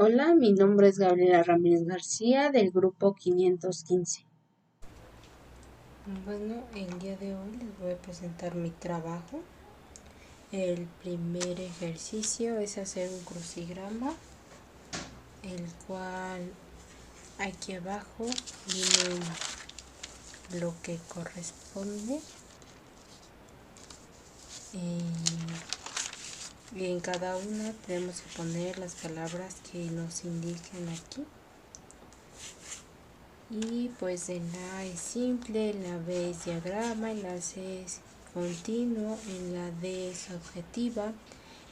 Hola, mi nombre es Gabriela Ramírez García del grupo 515. Bueno, el día de hoy les voy a presentar mi trabajo. El primer ejercicio es hacer un crucigrama, el cual aquí abajo viene lo que corresponde y en cada una tenemos que poner las palabras que nos indiquen aquí. Y pues en la A es simple, en la B es diagrama, en la C es continuo, en la D es objetiva,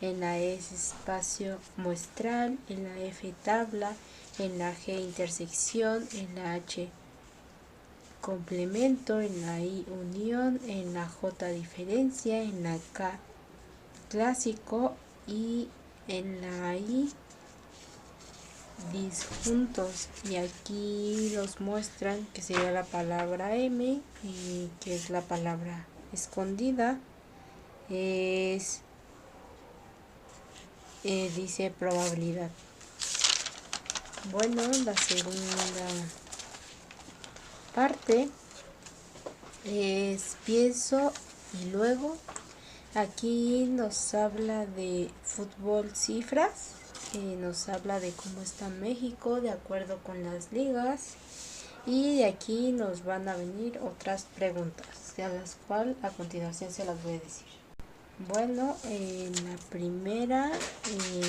en la E es espacio muestral, en la F tabla, en la G intersección, en la H complemento, en la I unión, en la J diferencia, en la K clásico y en la I disjuntos. Y aquí nos muestran que sería la palabra M y que es la palabra escondida. Dice probabilidad. Bueno, la segunda parte es pienso y luego. Aquí nos habla de fútbol cifras, nos habla de cómo está México de acuerdo con las ligas y de aquí nos van a venir otras preguntas, de las cuales a continuación se las voy a decir. Bueno, en la primera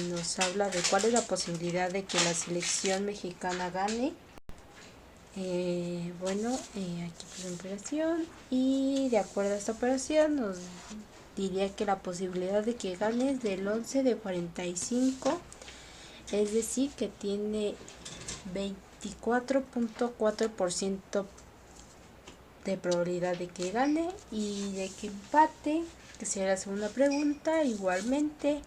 nos habla de cuál es la posibilidad de que la selección mexicana gane. Aquí pues una operación y de acuerdo a esta operación nos diría que la posibilidad de que gane es del 11 de 45, es decir que tiene 24.4% de probabilidad de que gane y de que empate, que sería la segunda pregunta igualmente.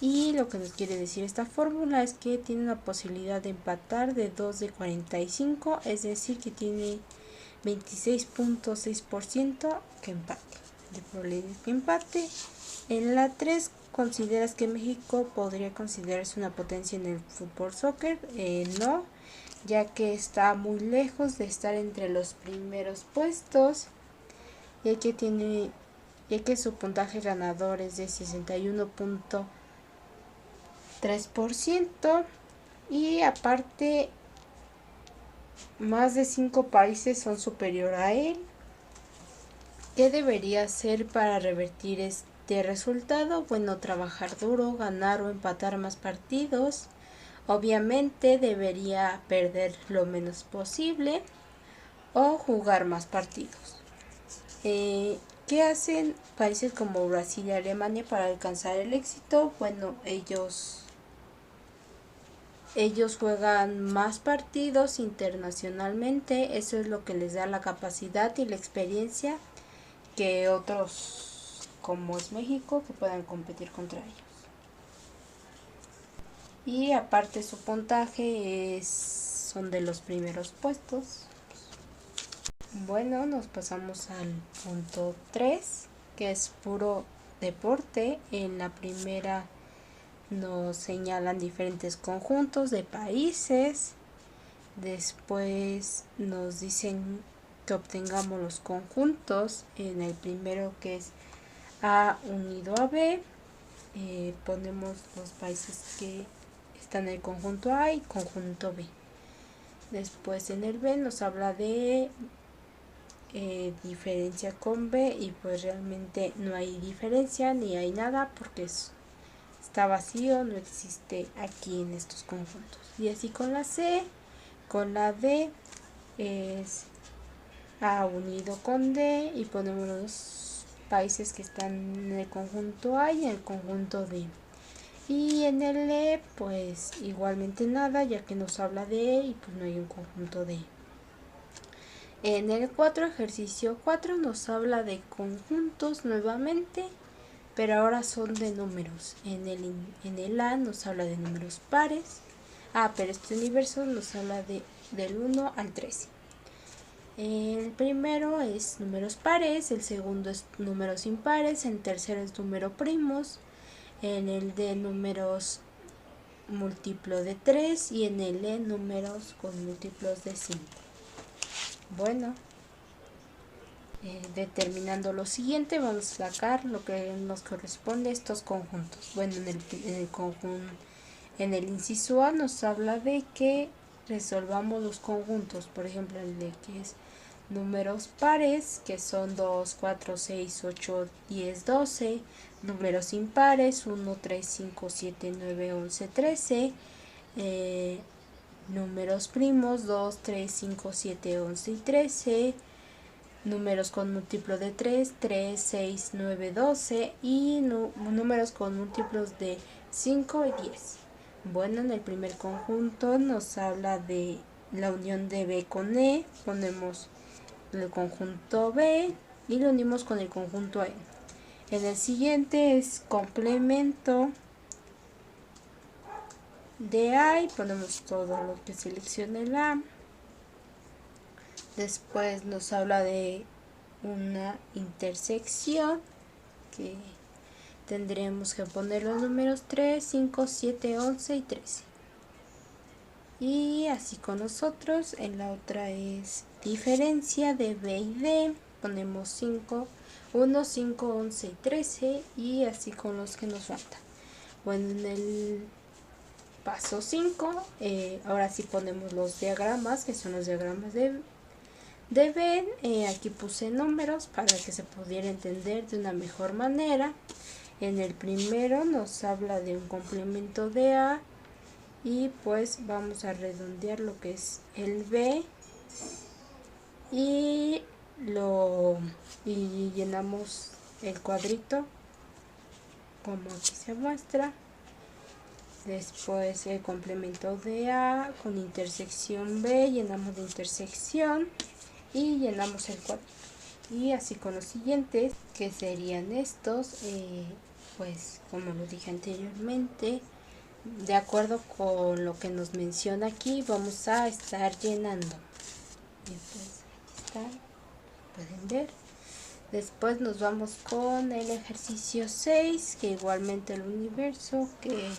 Y lo que nos quiere decir esta fórmula es que tiene una posibilidad de empatar de 2 de 45, es decir que tiene 26.6% que empate, de probabilidad que empate. En la 3, ¿consideras que México podría considerarse una potencia en el fútbol soccer? No, ya que está muy lejos de estar entre los primeros puestos, ya que su puntaje ganador es de 61.3% y aparte más de 5 países son superior a él. ¿Qué debería hacer para revertir este resultado? Bueno, trabajar duro, ganar o empatar más partidos. Obviamente debería perder lo menos posible o jugar más partidos. ¿Qué hacen países como Brasil y Alemania para alcanzar el éxito? Bueno, ellos juegan más partidos internacionalmente, eso es lo que les da la capacidad y la experiencia que otros como es México que puedan competir contra ellos. Y aparte su puntaje son de los primeros puestos. Bueno, nos pasamos al punto 3, que es puro deporte. En la primera nos señalan diferentes conjuntos de países. Después nos dicen que obtengamos los conjuntos. En el primero, que es A unido a B, ponemos los países que están en el conjunto A y conjunto B. Después en el B nos habla de diferencia con B y pues realmente no hay diferencia ni hay nada porque está vacío, no existe aquí en estos conjuntos. Y así con la C, con la D es A unido con D y ponemos los países que están en el conjunto A y en el conjunto D. Y en el E pues igualmente nada, ya que nos habla de E y pues no hay un conjunto de E. En el 4, ejercicio 4, nos habla de conjuntos nuevamente, pero ahora son de números. En el A nos habla de números pares. Pero este universo nos habla del 1 al 13. El primero es números pares, el segundo es números impares, el tercero es número primos, en el de números múltiplo de 3 y en L números con múltiplos de 5. Bueno, determinando lo siguiente, vamos a sacar lo que nos corresponde a estos conjuntos. Bueno, en el inciso A nos habla de que resolvamos los conjuntos, por ejemplo el de que es números pares, que son 2, 4, 6, 8, 10, 12, números impares, 1, 3, 5, 7, 9, 11, 13, números primos, 2, 3, 5, 7, 11 y 13, números con múltiplo de 3, 3, 6, 9, 12 y números con múltiplos de 5 y 10. Bueno, en el primer conjunto nos habla de la unión de B con E, ponemos el conjunto B y lo unimos con el conjunto E. En el siguiente es complemento de A y ponemos todo lo que seleccione el A. Después nos habla de una intersección que tendremos que poner los números 3, 5, 7, 11 y 13. Y así con nosotros. En la otra es diferencia de B y D. Ponemos 5, 1, 5, 11 y 13 y así con los que nos faltan. Bueno, en el paso 5, ahora sí ponemos los diagramas, que son los diagramas de Venn. Aquí puse números para que se pudiera entender de una mejor manera. En el primero nos habla de un complemento de A y pues vamos a redondear lo que es el B y llenamos el cuadrito como aquí se muestra. Después el complemento de A con intersección B, llenamos de intersección y llenamos el cuadrito. Y así con los siguientes, que serían estos, pues como lo dije anteriormente, de acuerdo con lo que nos menciona aquí, vamos a estar llenando. Y pues aquí está, pueden ver. Después nos vamos con el ejercicio 6, que igualmente el universo, que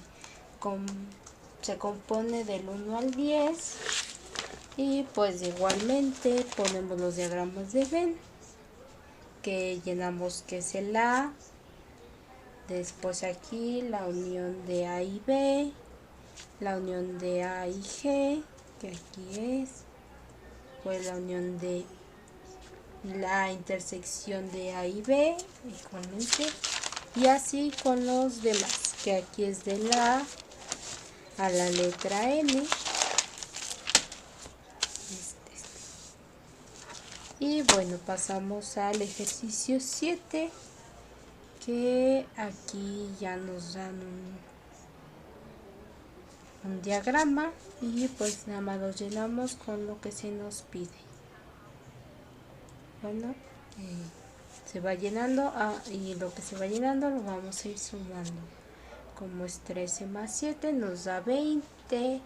se compone del 1 al 10. Y pues igualmente ponemos los diagramas de Venn, que llenamos que es el A. Después aquí la unión de A y B, la unión de A y G, que aquí es, pues la unión de la intersección de A y B, igualmente, y así con los demás, que aquí es de la A la letra M. Y bueno, pasamos al ejercicio 7, que aquí ya nos dan un diagrama y pues nada más lo llenamos con lo que se nos pide. Bueno, se va llenando y lo que se va llenando lo vamos a ir sumando. Como es 13 más 7 nos da 20.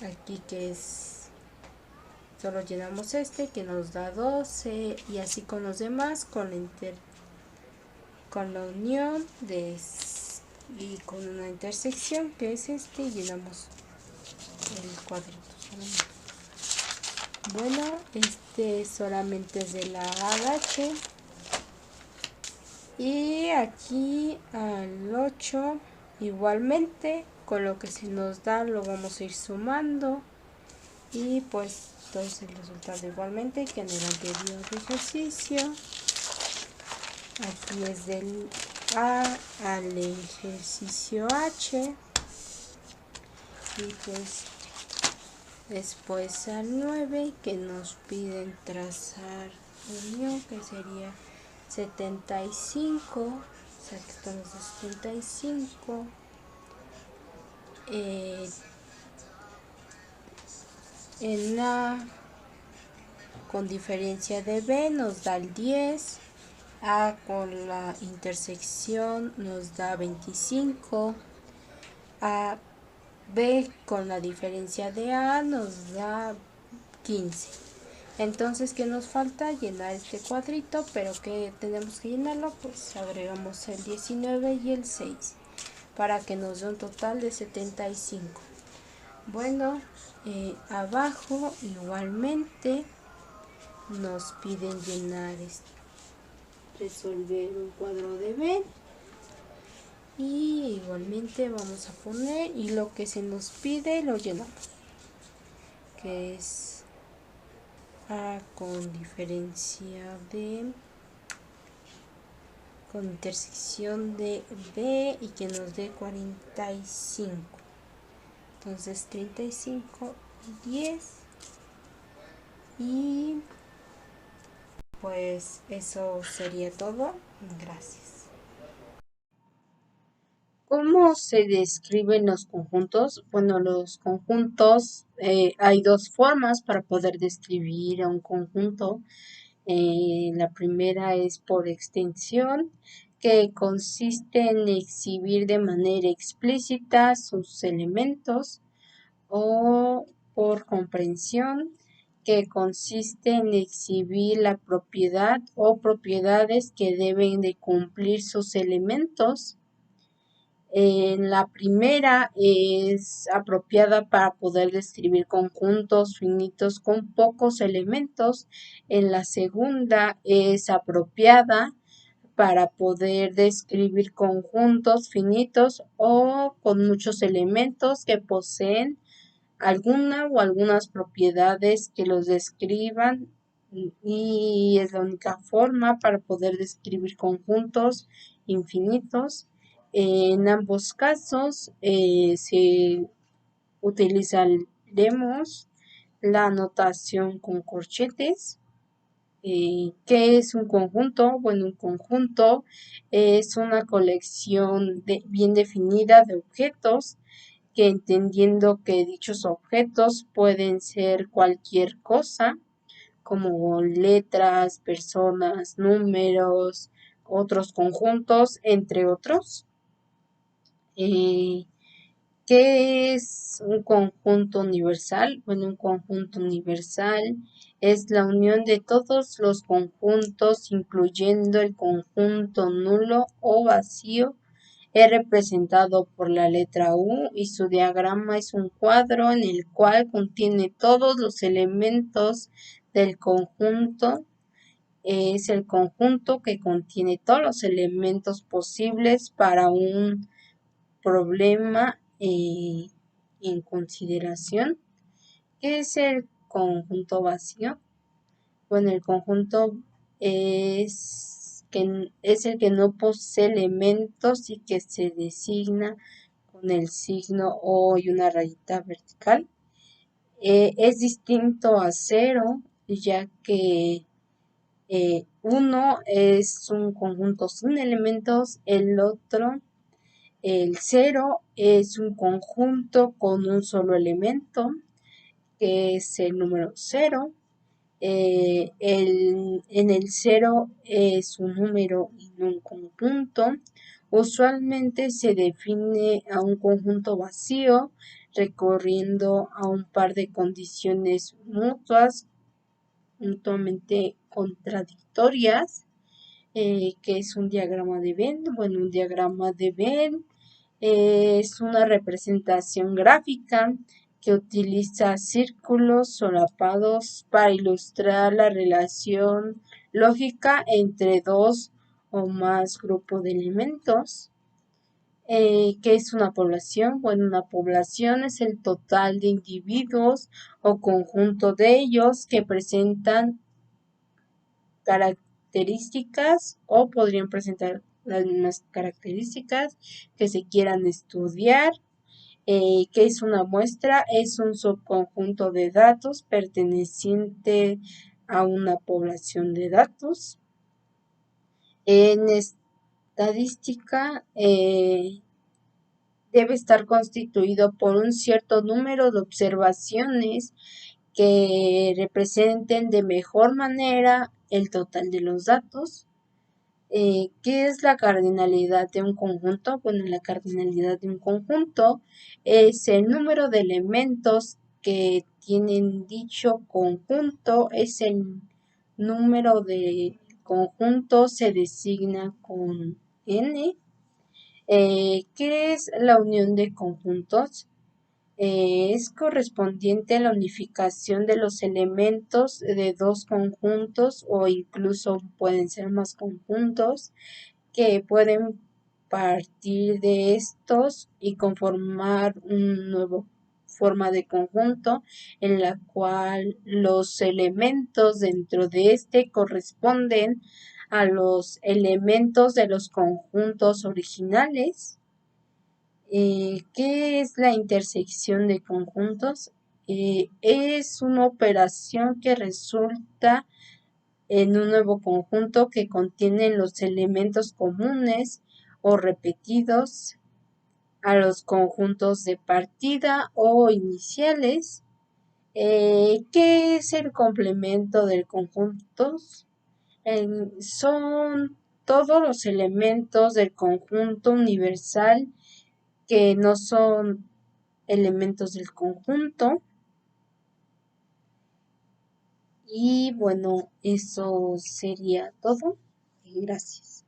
Aquí que es, solo llenamos este que nos da 12 y así con los demás, con la unión y con una intersección que es este, y llenamos el cuadrito. Bueno, este solamente es de la A al H. Y aquí al 8 igualmente con lo que se nos da lo vamos a ir sumando y pues entonces el resultado igualmente que en el anterior ejercicio. Aquí es del A al ejercicio H y pues después al 9 que nos piden trazar unión, que sería 75, o sea que estamos a 75. En A con diferencia de B nos da el 10, A con la intersección nos da 25, A B con la diferencia de A nos da 15. Entonces, ¿qué nos falta? Llenar este cuadrito, pero que tenemos que llenarlo, pues agregamos el 19 y el 6. para que nos dé un total de 75. Bueno, abajo igualmente nos piden llenar resolver un cuadro de Venn, y igualmente vamos a poner, y lo que se nos pide lo llenamos, que es A con diferencia de, con intersección de B, y que nos dé 45. Entonces 35 y 10. Y pues eso sería todo. Gracias. ¿Cómo se describen los conjuntos? Bueno, los conjuntos, hay dos formas para poder describir a un conjunto. La primera es por extensión, que consiste en exhibir de manera explícita sus elementos, o por comprensión, que consiste en exhibir la propiedad o propiedades que deben de cumplir sus elementos. La primera es apropiada para poder describir conjuntos finitos con pocos elementos. En la segunda es apropiada para poder describir conjuntos finitos o con muchos elementos que poseen alguna o algunas propiedades que los describan, y es la única forma para poder describir conjuntos infinitos. En ambos casos se utilizaremos la notación con corchetes. ¿Qué es un conjunto? Bueno, un conjunto es una colección bien definida de objetos, que entendiendo que dichos objetos pueden ser cualquier cosa, como letras, personas, números, otros conjuntos, entre otros. ¿Qué es un conjunto universal? Bueno, un conjunto universal es la unión de todos los conjuntos, incluyendo el conjunto nulo o vacío. Es representado por la letra U, y su diagrama es un cuadro en el cual contiene todos los elementos del conjunto. Es el conjunto que contiene todos los elementos posibles para un problema en consideración. ¿Qué es el conjunto vacío? Bueno, el conjunto es el que no posee elementos y que se designa con el signo O y una rayita vertical. Es distinto a cero, ya que uno es un conjunto sin elementos, el cero es un conjunto con un solo elemento, que es el número cero. En el cero es un número y no un conjunto. Usualmente se define a un conjunto vacío recurriendo a un par de condiciones mutuamente contradictorias, que es un diagrama de Venn. Bueno, un diagrama de Venn es una representación gráfica que utiliza círculos solapados para ilustrar la relación lógica entre dos o más grupos de elementos. ¿Qué es una población? Bueno, una población es el total de individuos o conjunto de ellos que presentan características o podrían presentar las mismas características que se quieran estudiar. ¿Qué es una muestra? Es un subconjunto de datos perteneciente a una población de datos. En estadística, debe estar constituido por un cierto número de observaciones que representen de mejor manera el total de los datos. ¿Qué es la cardinalidad de un conjunto? Bueno, la cardinalidad de un conjunto es el número de elementos que tienen dicho conjunto, es el número de conjunto, se designa con n. ¿Qué es la unión de conjuntos? Es correspondiente a la unificación de los elementos de dos conjuntos o incluso pueden ser más conjuntos que pueden partir de estos y conformar un nuevo forma de conjunto en la cual los elementos dentro de este corresponden a los elementos de los conjuntos originales. ¿Qué es la intersección de conjuntos? Es una operación que resulta en un nuevo conjunto que contiene los elementos comunes o repetidos a los conjuntos de partida o iniciales. ¿Qué es el complemento del conjunto? Son todos los elementos del conjunto universal que no son elementos del conjunto. Y bueno, eso sería todo. Gracias.